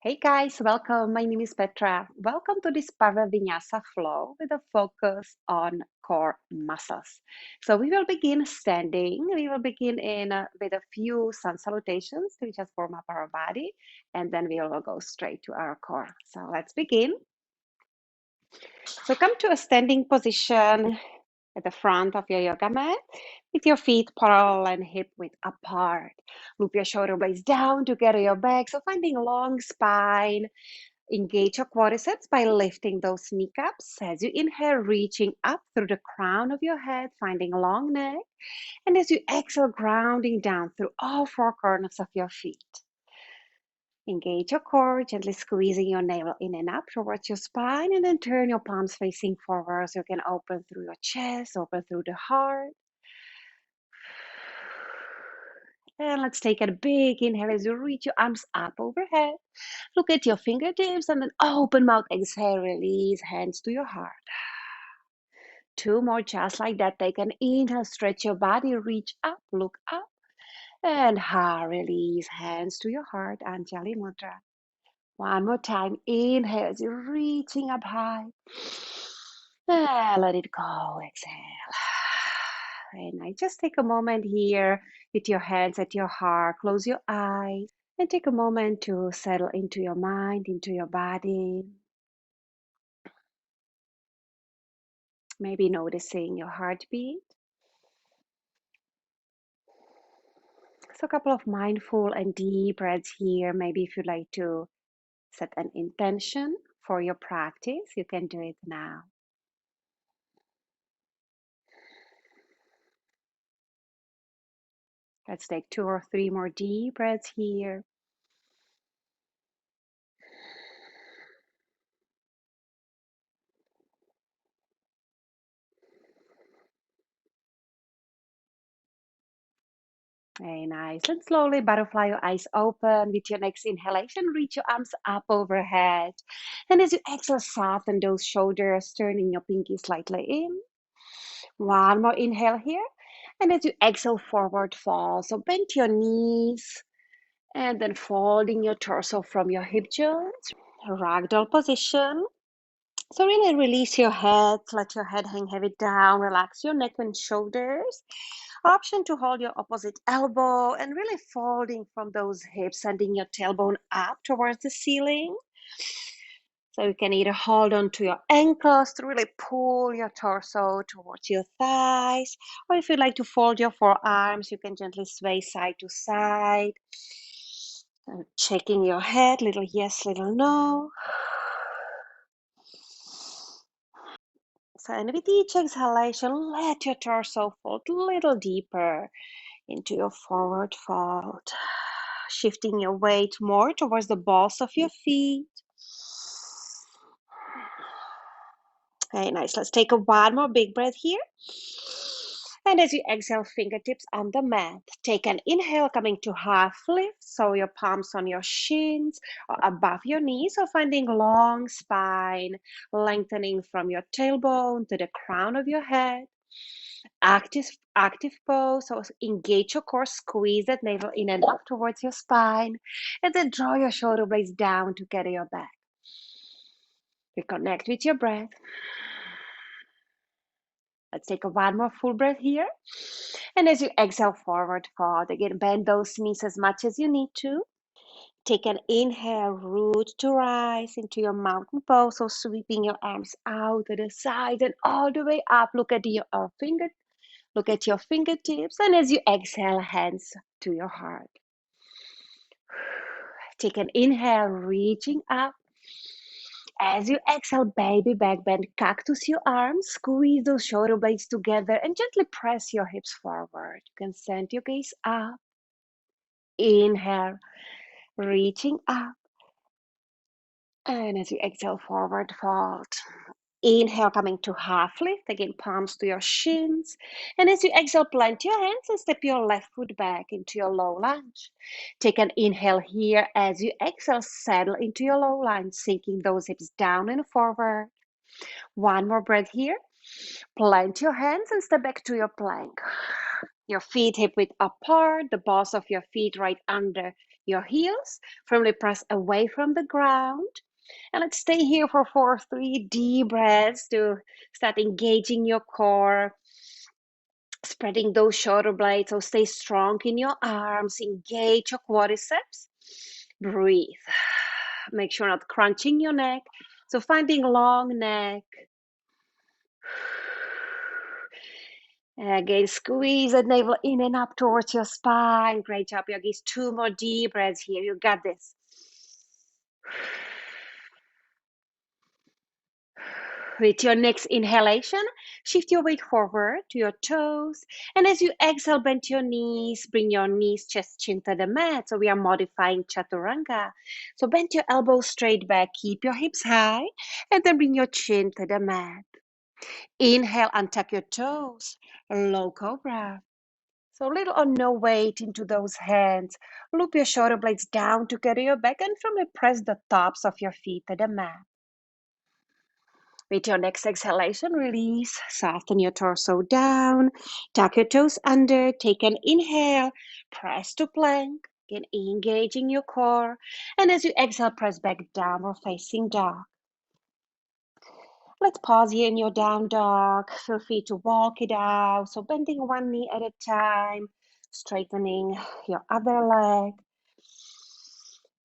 Hey guys, welcome. My name is Petra. Welcome to this Power Vinyasa flow with a focus on core muscles. So we will begin standing. We will begin with a few sun salutations to just warm up our body, and then we will go straight to our core. So let's begin. So come to a standing position at the front of your yoga mat with your feet parallel and hip width apart. Loop your shoulder blades down together your back. So finding a long spine. Engage your quadriceps by lifting those kneecaps as you inhale, reaching up through the crown of your head, finding a long neck. And as you exhale, grounding down through all four corners of your feet. Engage your core, gently squeezing your navel in and up towards your spine, and then turn your palms facing forward so you can open through your chest, open through the heart. And let's take a big inhale as you reach your arms up overhead. Look at your fingertips and then open mouth. Exhale, release hands to your heart. Two more just like that. Take an inhale, stretch your body, reach up, look up. And release hands to your heart, Anjali Mudra. One more time. Inhale as you're reaching up high. Let it go. Exhale. Very nice. Just take a moment here with your hands at your heart. Close your eyes and take a moment to settle into your mind, into your body. Maybe noticing your heartbeat. So a couple of mindful and deep breaths here. Maybe if you'd like to set an intention for your practice, you can do it now. Let's take 2 or 3 more deep breaths here. Very nice. And slowly butterfly your eyes open. With your next inhalation, reach your arms up overhead. And as you exhale, soften those shoulders, turning your pinky slightly in. One more inhale here. And as you exhale, forward fold. So bend your knees and then folding your torso from your hip joints. Ragdoll position. So really release your head, let your head hang heavy down, relax your neck and shoulders. Option to hold your opposite elbow and really folding from those hips, sending your tailbone up towards the ceiling. So you can either hold on to your ankles to really pull your torso towards your thighs, or if you like to fold your forearms, you can gently sway side to side. And shaking your head, little yes, little no. So, and with each exhalation, let your torso fold a little deeper into your forward fold, shifting your weight more towards the balls of your feet. Very nice. Let's take one more big breath here. And as you exhale, fingertips on the mat. Take an inhale, coming to half lift. So your palms on your shins or above your knees, or finding long spine, lengthening from your tailbone to the crown of your head. Active pose. So engage your core, squeeze that navel in and up towards your spine, and then draw your shoulder blades down to gather your back. Reconnect with your breath. Let's take one more full breath here. And as you exhale, forward fold. Again, bend those knees as much as you need to. Take an inhale, root to rise into your mountain pose. So sweeping your arms out to the side and all the way up. Look at your fingertips. And as you exhale, hands to your heart. Take an inhale, reaching up. As you exhale, baby back bend, cactus your arms, squeeze those shoulder blades together and gently press your hips forward. You can send your gaze up. Inhale, reaching up. And as you exhale, forward fold. Inhale, coming to half lift. Again, palms to your shins. And as you exhale, plant your hands and step your left foot back into your low lunge. Take an inhale here. As you exhale, settle into your low lunge, sinking those hips down and forward. One more breath here. Plant your hands and step back to your plank. Your feet hip width apart, the balls of your feet right under Your heels firmly press away from the ground. And let's stay here for 3 deep breaths to start engaging your core, spreading those shoulder blades. So stay strong in your arms, engage your quadriceps. Breathe. Make sure not crunching your neck. So finding long neck. Again, squeeze the navel in and up towards your spine. Great job, yogis. 2 more deep breaths here. You got this. With your next inhalation, shift your weight forward to your toes. And as you exhale, bend your knees. Bring your knees, chest, chin to the mat. So we are modifying chaturanga. So bend your elbows straight back. Keep your hips high. And then bring your chin to the mat. Inhale, untuck your toes. Low cobra. So little or no weight into those hands. Loop your shoulder blades down to carry your back and firmly press the tops of your feet to the mat. With your next exhalation, release, soften your torso down, tuck your toes under, take an inhale, press to plank, again engaging your core. And as you exhale, press back down or facing dog. Let's pause here in your down dog. Feel free to walk it out. So bending one knee at a time, straightening your other leg.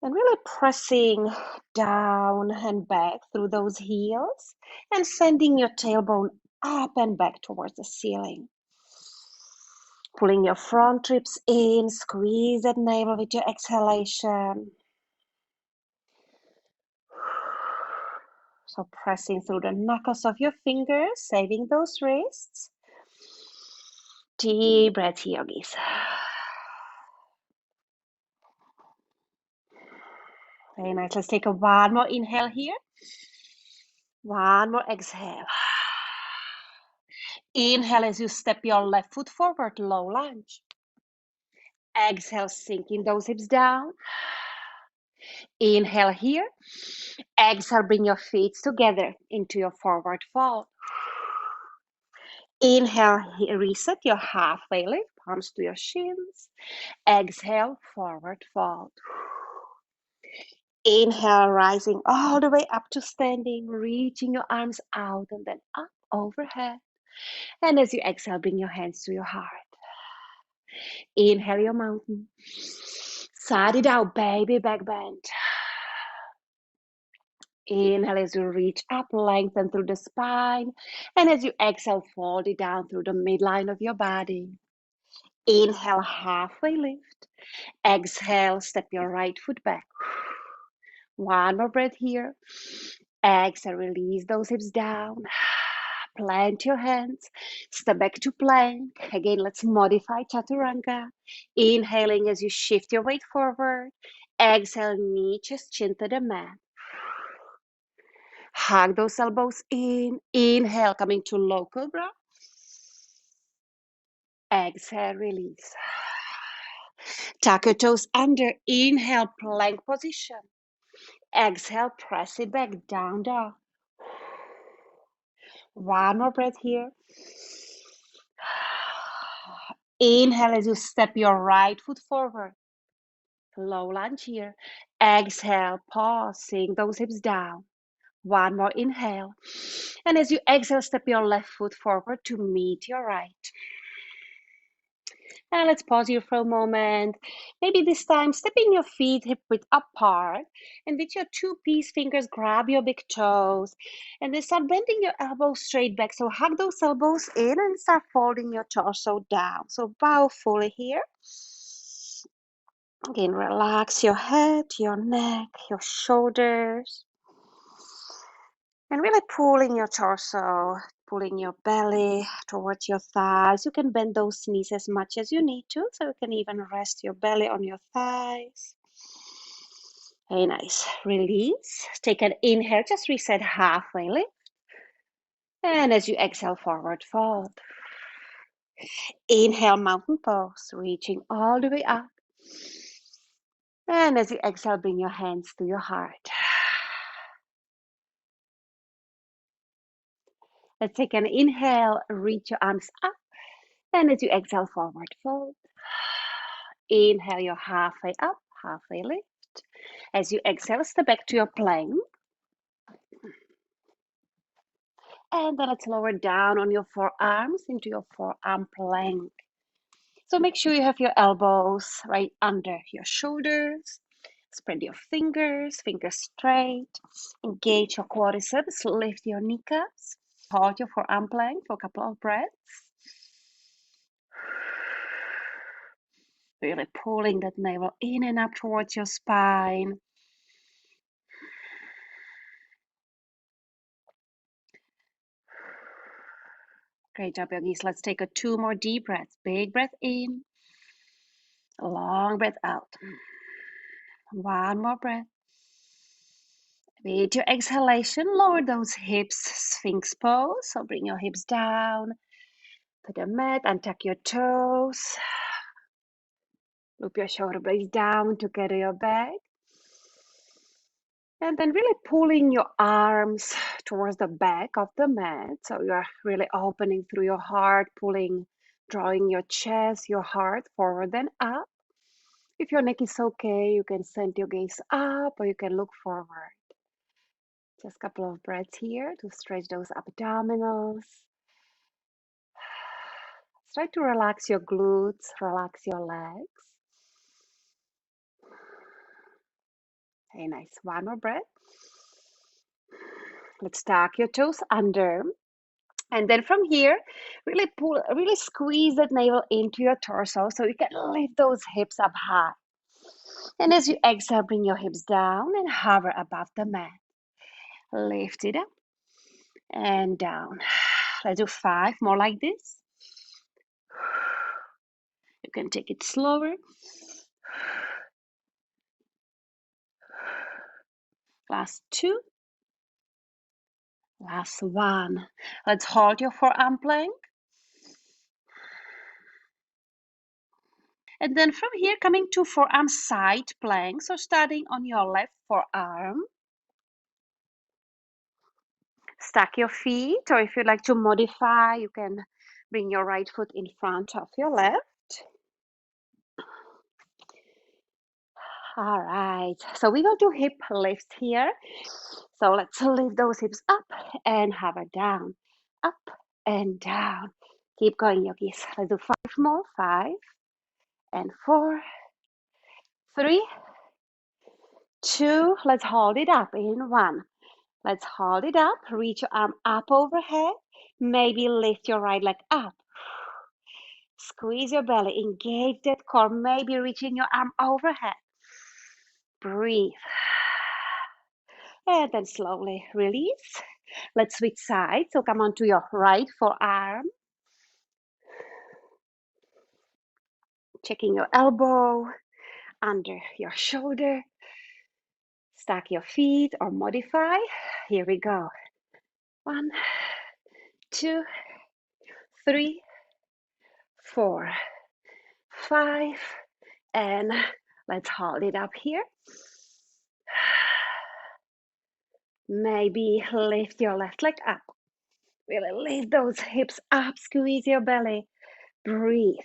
And really pressing down and back through those heels and sending your tailbone up and back towards the ceiling. Pulling your front ribs in, squeeze that navel with your exhalation. So pressing through the knuckles of your fingers, saving those wrists. Deep breath, yogis. Very nice. Let's take one more inhale here. One more exhale. Inhale as you step your left foot forward, low lunge. Exhale, sinking those hips down. Inhale here. Exhale, bring your feet together into your forward fold. Inhale, reset your halfway lift, palms to your shins. Exhale, forward fold. Inhale, rising all the way up to standing, reaching your arms out and then up overhead. And as you exhale, bring your hands to your heart. Inhale your mountain. Side it out, baby, back bend. Inhale as you reach up, lengthen through the spine. And as you exhale, fold it down through the midline of your body. Inhale, halfway lift. Exhale, step your right foot back. One more breath here. Exhale, release those hips down. Plant your hands. Step back to plank. Again, let's modify chaturanga. Inhaling as you shift your weight forward. Exhale, knee, chest, chin to the mat. Hug those elbows in. Inhale, coming to low cobra. Exhale, release. Tuck your toes under. Inhale, plank position. Exhale, press it back, down dog. One more breath here. Inhale as you step your right foot forward. Low lunge here. Exhale, pausing those hips down. One more inhale. And as you exhale, step your left foot forward to meet your right. And let's pause here for a moment. Maybe this time, stepping your feet hip width apart. And with your two peace fingers, grab your big toes. And then start bending your elbows straight back. So hug those elbows in and start folding your torso down. So bow fully here. Again, relax your head, your neck, your shoulders. And really pulling your torso, pulling your belly towards your thighs. You can bend those knees as much as you need to, so you can even rest your belly on your thighs. Very nice. Release. Take an inhale, just reset halfway lift. And as you exhale, forward fold. Inhale, mountain pose, reaching all the way up. And as you exhale, bring your hands to your heart. Let's take an inhale, reach your arms up. And as you exhale, forward fold. Inhale, you're halfway up. halfway lift. As you exhale, step back to your plank. And then let's lower down on your forearms into your forearm plank. So make sure you have your elbows right under your shoulders. Spread your fingers straight. Engage your quadriceps, lift your kneecaps. Hold your forearm plank for a couple of breaths. Really pulling that navel in and up towards your spine. Great job, yogis. Let's take 2 more deep breaths. Big breath in, long breath out. 1 more breath. With your exhalation, lower those hips, Sphinx pose. So bring your hips down to the mat and tuck your toes. Loop your shoulder blades down to carry your back. And then really pulling your arms towards the back of the mat. So you're really opening through your heart, drawing your chest, your heart forward and up. If your neck is okay, you can send your gaze up or you can look forward. Just a couple of breaths here to stretch those abdominals. Try to relax your glutes, relax your legs. Very nice. 1 more breath. Let's tuck your toes under. And then from here, really squeeze that navel into your torso so you can lift those hips up high. And as you exhale, bring your hips down and hover above the mat. Lift it up and down. Let's do 5 more like this. You can take it slower. Last 2. Last 1. Let's hold your forearm plank. And then from here, coming to forearm side plank. So starting on your left forearm. Stack your feet, or if you'd like to modify, you can bring your right foot in front of your left. All right, so we will do hip lifts here. So let's lift those hips up and hover down, up and down. Keep going, yogis. Let's do 5 more. 5 and 4, 3, 2. Let's hold it up in 1. Let's hold it up. Reach your arm up overhead. Maybe lift your right leg up. Squeeze your belly, engage that core, maybe reaching your arm overhead. Breathe. And then slowly release. Let's switch sides. So come onto your right forearm. Checking your elbow under your shoulder. Stack your feet or modify. Here we go. 1, 2, 3, 4, 5. And let's hold it up here. Maybe lift your left leg up. Really lift those hips up, squeeze your belly. Breathe.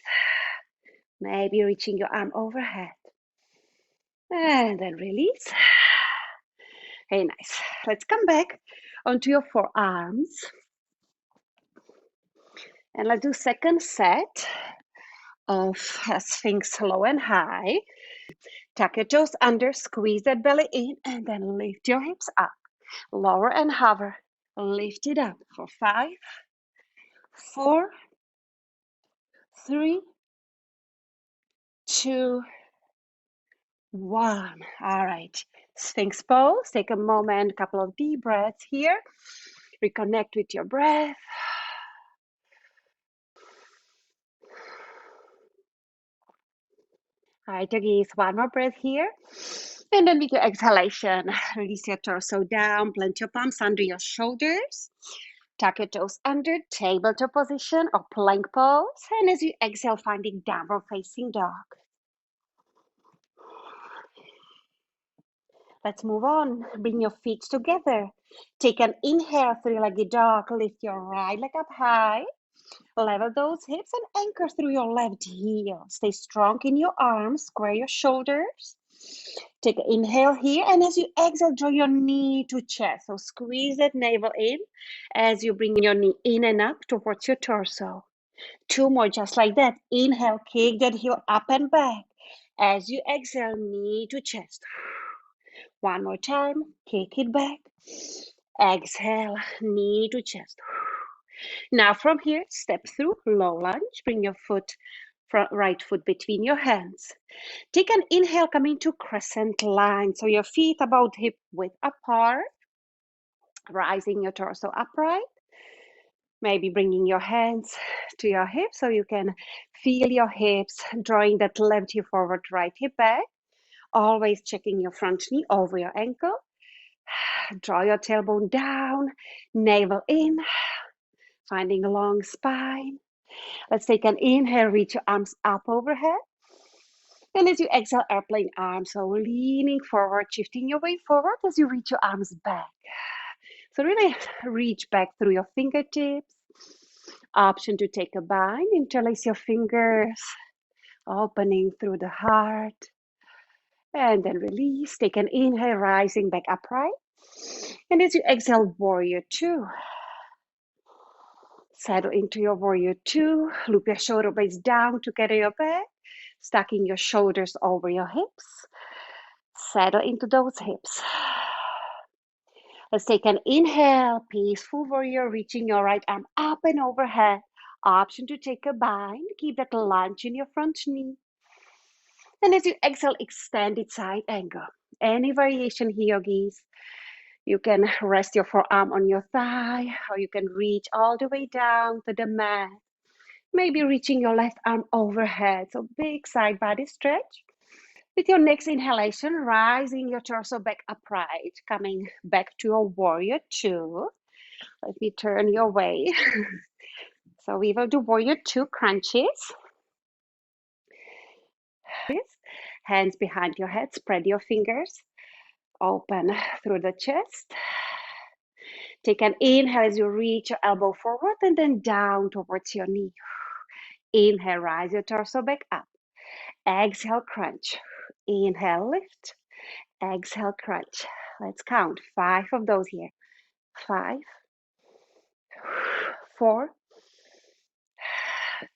Maybe reaching your arm overhead. And then release. Very nice. Let's come back onto your forearms. And let's do second set of Sphinx low and high. Tuck your toes under, squeeze that belly in, and then lift your hips up. Lower and hover. Lift it up for 5, 4, 3, 2, 1. All right. Sphinx pose. Take a moment, couple of deep breaths here. Reconnect with your breath. All right, yogis, 1 more breath here. And then with your exhalation, release your torso down, plant your palms under your shoulders. Tuck your toes under, tabletop position or plank pose. And as you exhale, finding downward facing dog. Let's move on. Bring your feet together. Take an inhale, three-legged dog. Lift your right leg up high. Level those hips and anchor through your left heel. Stay strong in your arms. Square your shoulders. Take an inhale here, and as you exhale, draw your knee to chest. So squeeze that navel in as you bring your knee in and up towards your torso. Two more, just like that. Inhale, kick that heel up and back. As you exhale, knee to chest. One more time, kick it back. Exhale, knee to chest. Now from here, step through, low lunge. Bring your right foot between your hands. Take an inhale, come into crescent line. So your feet about hip width apart, rising your torso upright. Maybe bringing your hands to your hips so you can feel your hips, drawing that left hip forward, right hip back. Always checking your front knee over your ankle. Draw your tailbone down, navel in, finding a long spine. Let's take an inhale, reach your arms up overhead. And as you exhale, airplane arms, so leaning forward, shifting your weight forward as you reach your arms back. So really reach back through your fingertips. Option to take a bind, interlace your fingers, opening through the heart. And then release. Take an inhale, rising back upright. And as you exhale, warrior two. Settle into your warrior two. Loop your shoulder blades down to gather your back. Stacking your shoulders over your hips. Settle into those hips. Let's take an inhale, peaceful warrior, reaching your right arm up and overhead. Option to take a bind. Keep that lunge in your front knee. And as you exhale, extended side angle. Any variation here, yogis. You can rest your forearm on your thigh, or you can reach all the way down to the mat. Maybe reaching your left arm overhead. So big side body stretch. With your next inhalation, rising your torso back upright, coming back to a warrior two. Let me turn your way. So we will do warrior two crunches. Hands behind your head, spread your fingers, open through the chest. Take an inhale as you reach your elbow forward and then down towards your knee. Inhale, rise your torso back up. Exhale, crunch. Inhale, lift. Exhale, crunch. Let's count 5 of those here. 5, 4,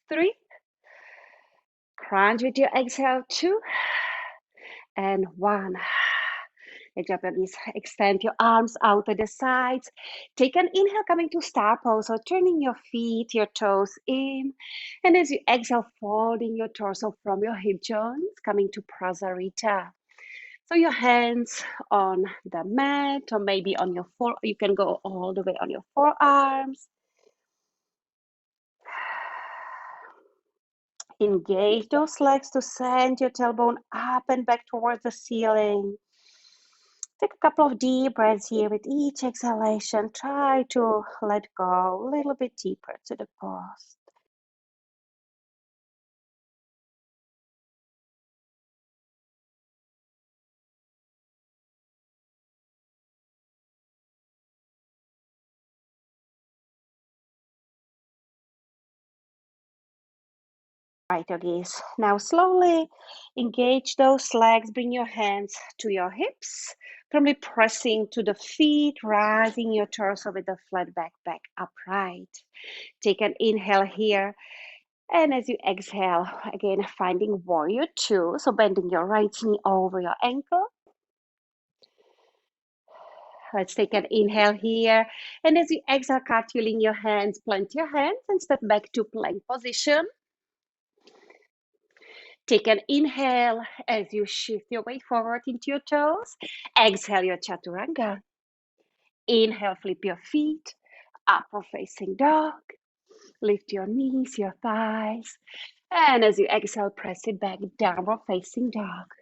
3. Crunch with your exhale, 2, and 1. Japanese, extend your arms out to the sides. Take an inhale, coming to star pose, so turning your feet, your toes in. And as you exhale, folding your torso from your hip joints, coming to Prasarita. So your hands on the mat, or maybe on your you can go all the way on your forearms. Engage those legs to send your tailbone up and back towards the ceiling. Take a couple of deep breaths here with each exhalation. Try to let go a little bit deeper to the pause. Right, yogis. Now slowly engage those legs. Bring your hands to your hips. Firmly pressing to the feet, rising your torso with the flat back upright. Take an inhale here. And as you exhale, again, finding warrior two. So bending your right knee over your ankle. Let's take an inhale here. And as you exhale, cartwheeling your hands, plant your hands and step back to plank position. Take an inhale as you shift your weight forward into your toes. Exhale your chaturanga. Inhale, flip your feet, upward facing dog. Lift your knees, your thighs. And as you exhale, press it back, downward facing dog.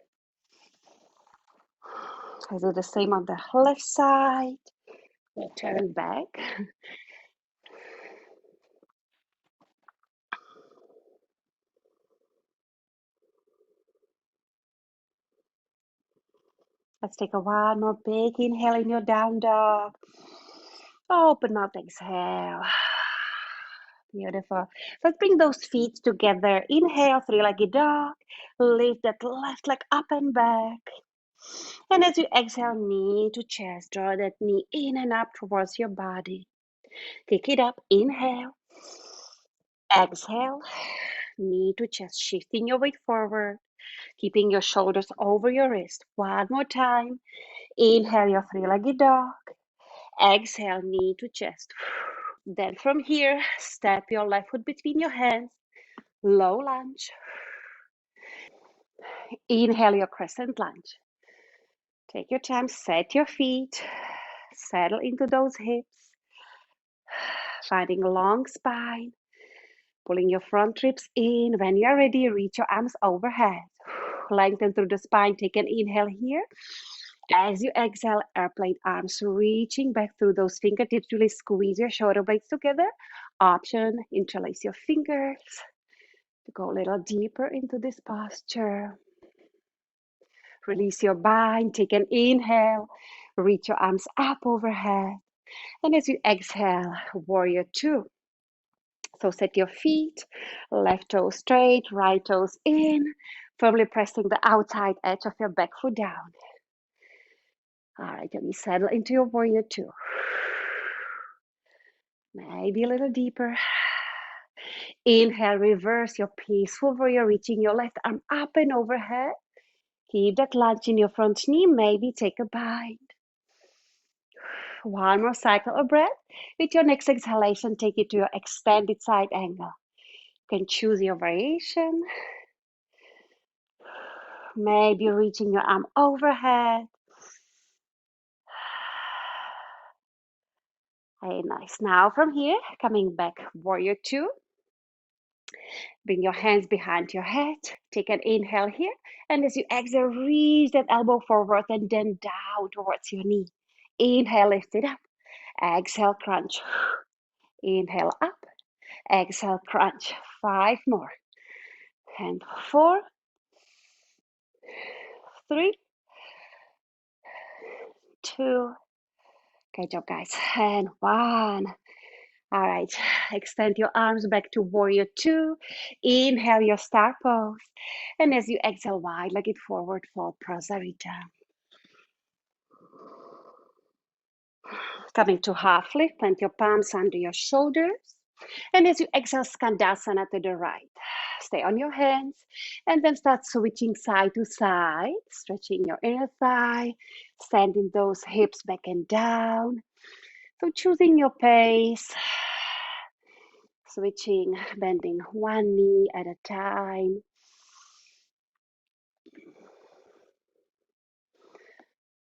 I do the same on the left side. Turn back. Let's take a one more big inhale in your down dog. Open mouth, exhale. Beautiful. Let's bring those feet together. Inhale, three-legged dog. Lift that left leg up and back. And as you exhale, knee to chest, draw that knee in and up towards your body. Kick it up. Inhale. Exhale. Knee to chest, shifting your weight forward, keeping your shoulders over your wrist. One more time. Inhale your three-legged dog. Exhale, knee to chest. Then from here, step your left foot between your hands. Low lunge. Inhale your crescent lunge. Take your time, set your feet, settle into those hips, finding a long spine, pulling your front ribs in. When you're ready, reach your arms overhead. Lengthen through the spine. Take an inhale here. As you exhale, airplane arms reaching back through those fingertips. Really squeeze your shoulder blades together. Option, interlace your fingers to go a little deeper into this posture. Release your bind. Take an inhale. Reach your arms up overhead. And as you exhale, warrior two. So set your feet, left toes straight, right toes in, firmly pressing the outside edge of your back foot down. All right, then you settle into your warrior two. Maybe a little deeper. Inhale, reverse your peaceful warrior, reaching your left arm up and overhead. Keep that lunge in your front knee, maybe take a bind. One more cycle of breath. With your next exhalation, take it to your extended side angle. You can choose your variation. Maybe reaching your arm overhead. Very nice. Now from here, coming back, warrior two. Bring your hands behind your head. Take an inhale here. And as you exhale, reach that elbow forward and then down towards your knee. Inhale, lift it up. Exhale, crunch. Inhale up. Exhale, crunch. 5 more. And 4, 3, 2. Good job, guys. And 1. All right, extend your arms back to warrior two. Inhale your star pose. And as you exhale, wide-legged forward fold, prasarita. Coming to half lift, plant your palms under your shoulders. And as you exhale, skandasana to the right. Stay on your hands and then start switching side to side, stretching your inner thigh, sending those hips back and down. So choosing your pace, switching, bending one knee at a time.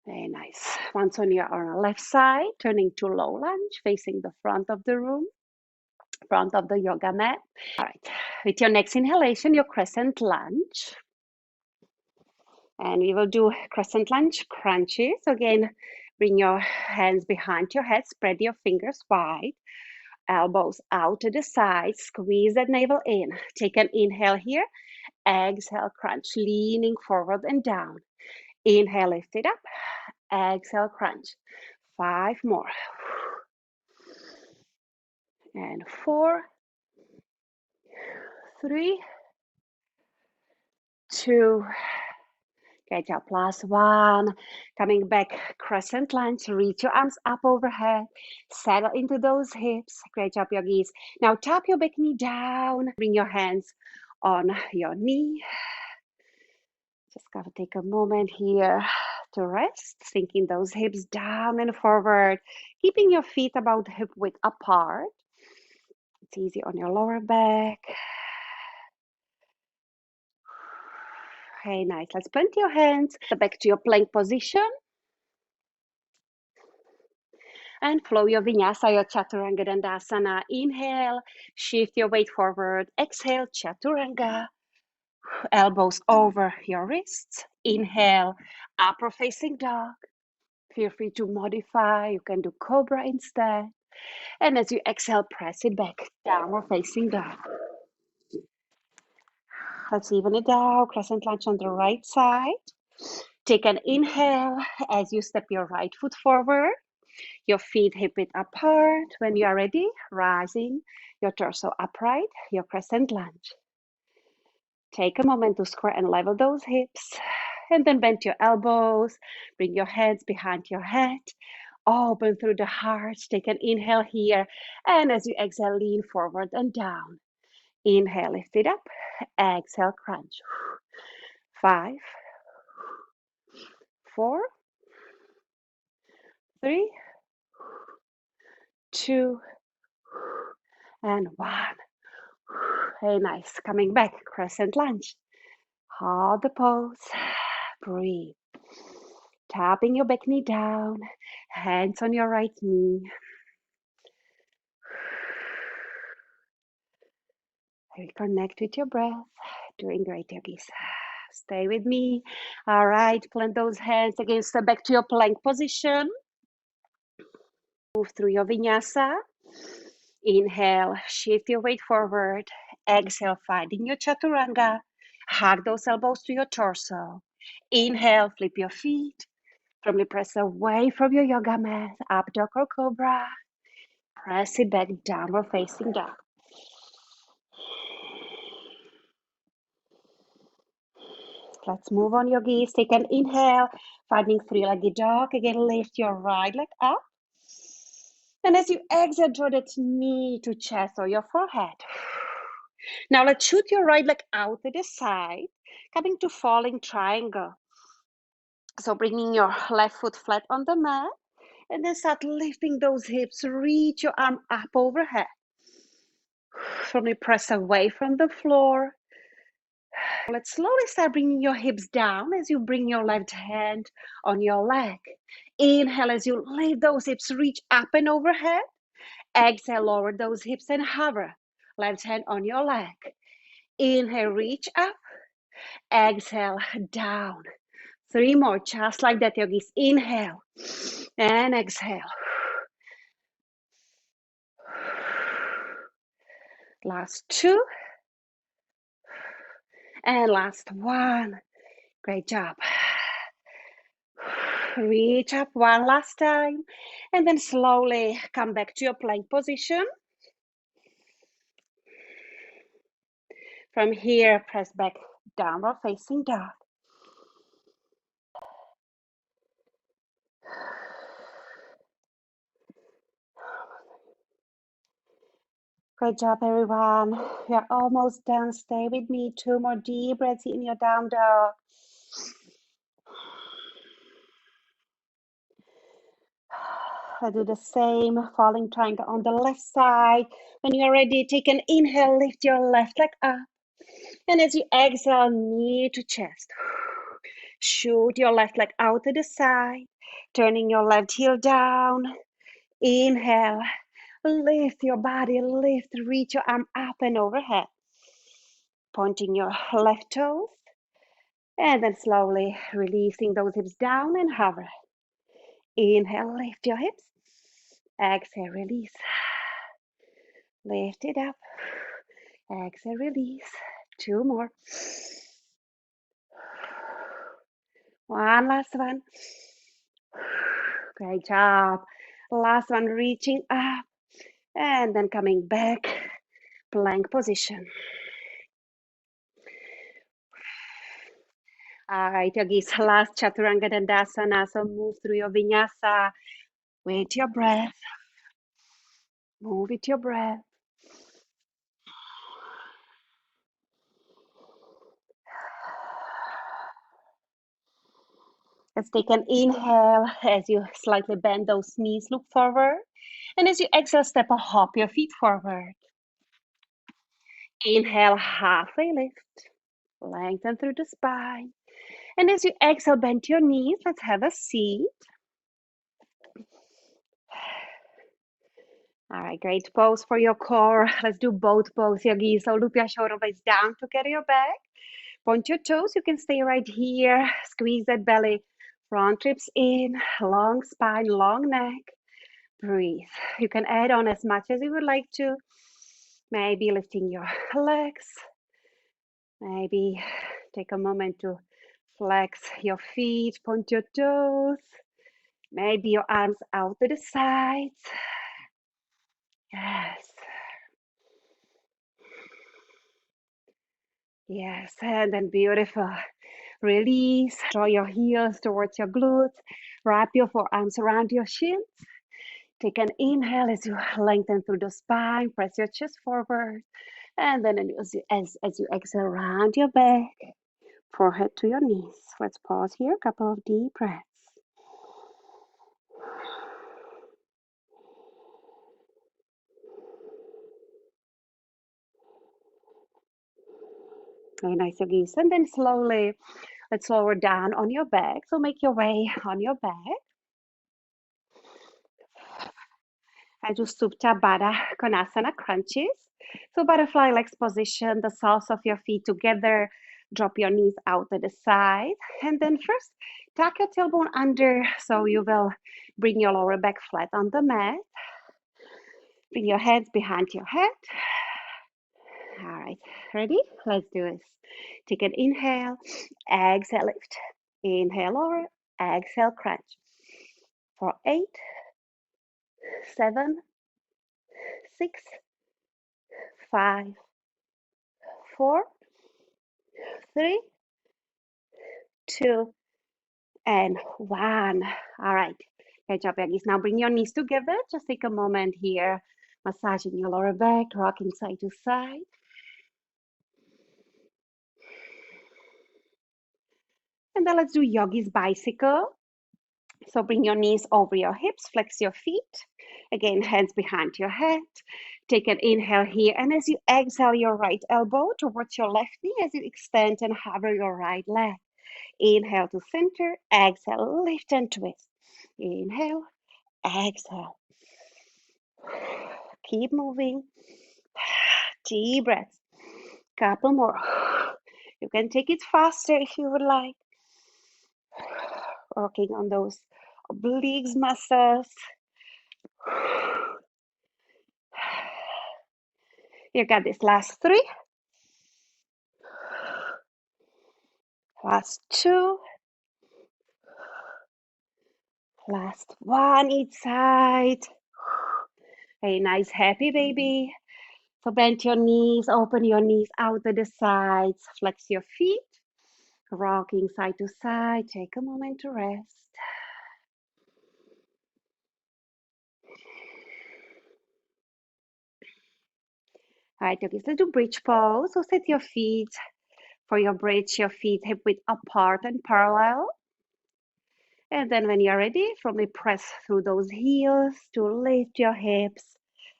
Very nice. Once on your left side, turning to low lunge, facing the front of the room, front of the yoga mat. All right. With your next inhalation, your crescent lunge. And we will do crescent lunge crunches. Again, bring your hands behind your head, spread your fingers wide, elbows out to the side, squeeze that navel in. Take an inhale here. Exhale, crunch, leaning forward and down. Inhale, lift it up. Exhale, crunch. 5 more. And 4, 3, 2. Good job. Last one. Coming back, crescent lunge. Reach your arms up overhead. Settle into those hips. Great job, yogis. Now tap your back knee down. Bring your hands on your knee. Just gotta take a moment here to rest, sinking those hips down and forward, keeping your feet about hip width apart. It's easy on your lower back. Okay, nice. Let's plant your hands back to your plank position. And flow your vinyasa, your chaturanga dandasana. Inhale, shift your weight forward. Exhale, chaturanga. Elbows over your wrists. Inhale, upper facing dog. Feel free to modify. You can do cobra instead. And as you exhale, press it back. Downward facing dog. Let's even it out. Crescent lunge on the right side. Take an inhale as you step your right foot forward. Your feet hip width apart. When you are ready, rising your torso upright, your crescent lunge. Take a moment to square and level those hips, and then bend your elbows, bring your hands behind your head, open through the heart. Take an inhale here, and as you exhale, lean forward and down. Inhale, lift it up. Exhale, crunch. 5, 4, 3, 2, and 1. Hey, nice. Coming back, crescent lunge. Hold the pose. Breathe. Tapping your back knee down, hands on your right knee. Reconnect with your breath. Doing great, yogis. Stay with me. All right, plant those hands again. Step back to your plank position. Move through your vinyasa. Inhale, shift your weight forward. Exhale, finding your chaturanga. Hug those elbows to your torso. Inhale, flip your feet. Firmly press away from your yoga mat. Up dog or cobra. Press it back, downward facing dog. Let's move on, yogis. Take an inhale, finding three-legged dog. Again, lift your right leg up. And as you exhale, draw that knee to chest or your forehead. Now let's shoot your right leg out to the side, coming to falling triangle. So bringing your left foot flat on the mat, and then start lifting those hips. Reach your arm up overhead. Firmly press away from the floor. Let's slowly start bringing your hips down as you bring your left hand on your leg. Inhale as you lift those hips, reach up and overhead. Exhale, lower those hips and hover. Left hand on your leg. Inhale, reach up. Exhale, down. 3 more, just like that, yogis. Inhale and exhale. Last 2. And last 1. Great job. Reach up one last time. And then slowly come back to your plank position. From here, press back, downward facing dog. Great job, everyone. We are almost done. Stay with me. 2 more deep breaths in your down dog. I do the same, falling triangle on the left side. When you are ready, take an inhale, lift your left leg up. And as you exhale, knee to chest. Shoot your left leg out to the side, turning your left heel down. Inhale, lift your body, lift, reach your arm up and overhead. Pointing your left toes. And then slowly releasing those hips down and hover. Inhale, lift your hips. Exhale, release. Lift it up. Exhale, release. 2 more. One last one. Great job. Last one, reaching up and then coming back. Plank position. All right, yogis, last chaturanga dandasana. So move through your vinyasa with your breath. Move with your breath. Let's take an inhale as you slightly bend those knees, look forward. And as you exhale, step or hop your feet forward. Inhale, halfway lift. Lengthen through the spine. And as you exhale, bend your knees. Let's have a seat. All right, great pose for your core. Let's do both poses, yogis. So loop your shoulder blades down to carry your back. Point your toes. You can stay right here. Squeeze that belly. Front ribs in. Long spine, long neck. Breathe. You can add on as much as you would like to. Maybe lifting your legs. Maybe take a moment to flex your feet, point your toes. Maybe your arms out to the sides. Yes. Yes, and then beautiful. Release, draw your heels towards your glutes, wrap your forearms around your shins. Take an inhale as you lengthen through the spine, press your chest forward, and then as you exhale, round your back, forehead to your knees. Let's pause here, a couple of deep breaths. Very nice, yogis. And then slowly, let's lower down on your back. So make your way on your back. I do Supta Baddha Konasana crunches. So butterfly legs position, the soles of your feet together. Drop your knees out to the side. And then first, tuck your tailbone under. So you will bring your lower back flat on the mat. Bring your hands behind your head. All right, ready? Let's do this. Take an inhale, exhale, lift. Inhale, lower, exhale, crunch. For 8, 7, 6, 5, 4, 3, 2, and 1. All right. Good job, yogis. Now bring your knees together. Just take a moment here, massaging your lower back, rocking side to side. And then let's do yogi's bicycle. So bring your knees over your hips, flex your feet. Again, hands behind your head. Take an inhale here. And as you exhale your right elbow towards your left knee, as you extend and hover your right leg. Inhale to center, exhale, lift and twist. Inhale, exhale. Keep moving. Deep breaths. Couple more. You can take it faster if you would like. Working on those obliques muscles. You got this. Last 3. Last 2. Last 1 each side. A nice happy baby. So bend your knees, open your knees out to the sides, flex your feet, rocking side to side. Take a moment to rest. All right, okay, so let's do bridge pose. So set your feet for your bridge, your feet hip width apart and parallel. And then when you're ready, firmly press through those heels to lift your hips,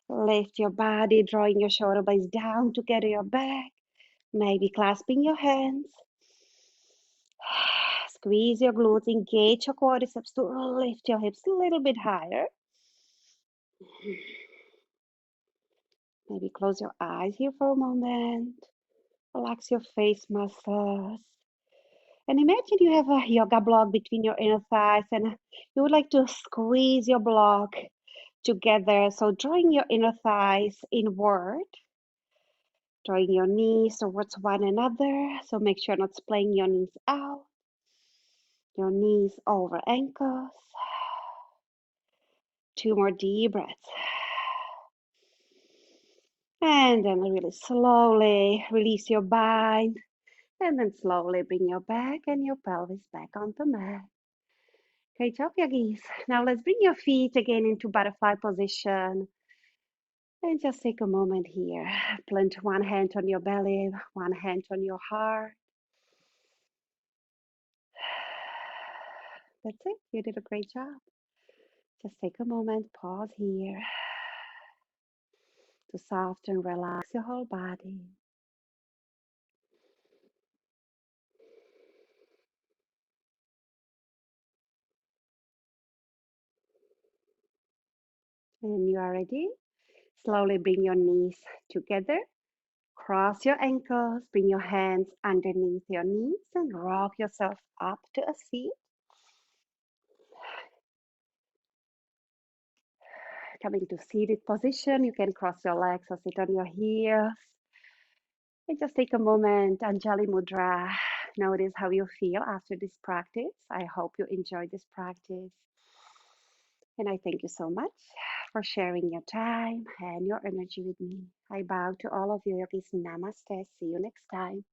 lift your body, drawing your shoulder blades down together your back, maybe clasping your hands. Squeeze your glutes, engage your quadriceps to lift your hips a little bit higher. Maybe close your eyes here for a moment. Relax your face muscles. And imagine you have a yoga block between your inner thighs and you would like to squeeze your block together. So drawing your inner thighs inward, drawing your knees towards one another. So make sure not splaying your knees out. Your knees over ankles. 2 more deep breaths. And then really slowly release your bind. And then slowly bring your back and your pelvis back on the mat. Great job, yogis. Now let's bring your feet again into butterfly position. And just take a moment here. Plant one hand on your belly, one hand on your heart. That's it. You did a great job. Just take a moment, pause here to soften, relax your whole body. And you are ready. Slowly bring your knees together. Cross your ankles, bring your hands underneath your knees and rock yourself up to a seat. Coming to seated position, you can cross your legs or sit on your heels. And just take a moment, Anjali Mudra. Notice how you feel after this practice. I hope you enjoy this practice. And I thank you so much for sharing your time and your energy with me. I bow to all of you yogis. Namaste. See you next time.